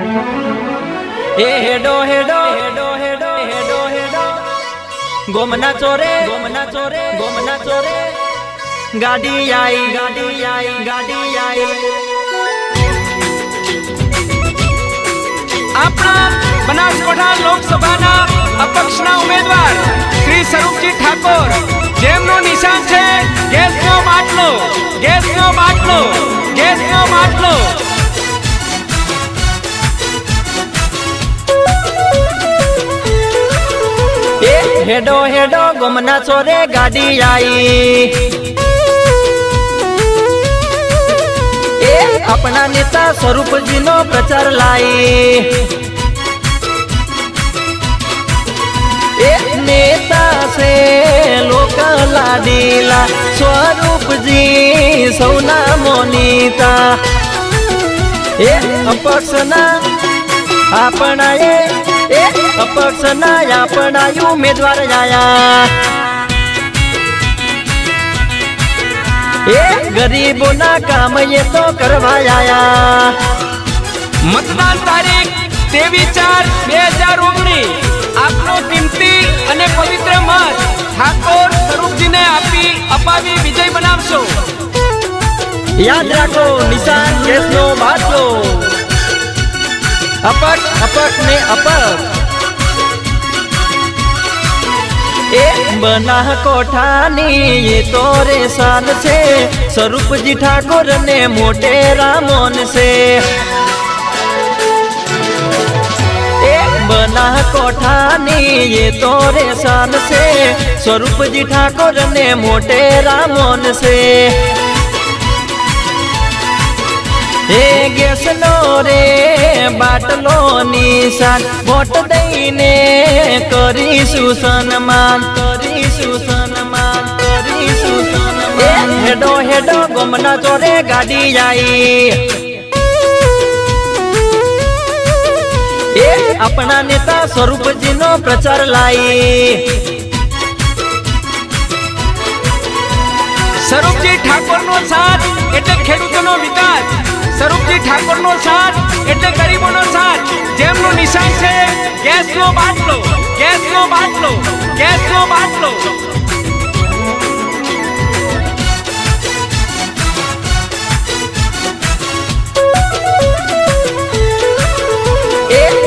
ए हेडो हेडो हेडो हेडो हेडो हेडो गोमना चोरे गोमना चोरे गोमना चोरे गाड़ी आई गाड़ी आई गाड़ी आई। अपना बनासकांठा लोकसभा अपक्षना उम्मीदवार श्री स्वरूपजी ठाकोर जेमनो निशान छे गैस नो बाटलो गैस नो बाटलो गैस नो बाटलो। हेडो हेडो गोमना चोरे गाड़ी आई। अपना नेता स्वरूप जी नो प्रचार लाई। नेता से लोक लाडीला स्वरूप जी सौना मोनीता। अपक्षना अपना अपक्षना अपना उम्मीदवार आया। गरीबों ना काम ये तो करवाया। मतदान तारीख 23/4/2019 आपनो कीमती अने पवित्र मत ठाकोर स्वरूपजी ने आपी अपावी विजय बनावशो। याद रखो निशान गैस नो बाटलो। अपक अपक ने अपक बना कोठानी ये तोरे शान से स्वरूप जी ठाकुर ने मोटे रामोन से। बना कोठानी ये तोरे शान से स्वरूप जी ठाकुर ने मोटे रामोन से। गैस नो रे बाटलो निशान वोट दईने करी सुसन्मान करी सुसन्मान करी सुसन्मान। हेडो हेडो गोमना चोरे गाड़ी आई। अपना नेता स्वरूप जी नो प्रचार लाई। स्वरूपजी ठाकोर नो साथ एटले खेडूतो नो विकास। स्वरूपजी ठाकोर नो साथ एटले गरीबों नो साथ। जेमनो निशान छे गैस नो बाटलो गैस नो बाटलो गैस नो बाटलो।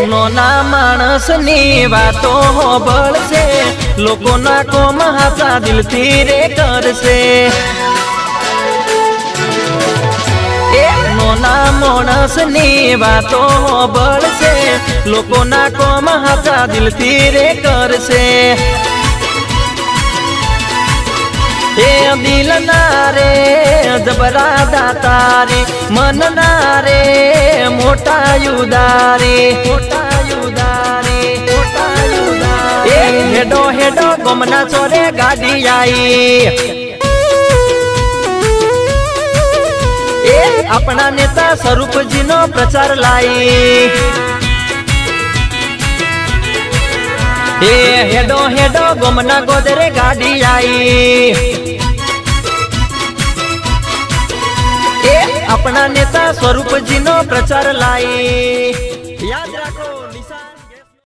नोना मानस नी बातो हो बल से लोगों ना को महासा दिल तीरे कर से। नोना मानस नी बातो हो बल से लोगों ना को महासा दिल तीरे कर से। दिल नारे जबरा दातारी मन नारे मोटा युदारी मोटा युदारी मोटा युदारी। हेडो हेडो गोमना चोरे गाड़ी आई। अपना नेता स्वरूप जी नो प्रचार लाई। हेडो हेडो गोमना गोदरे गाड़ी आई। अपना नेता स्वरूप जी नो प्रचार लाई।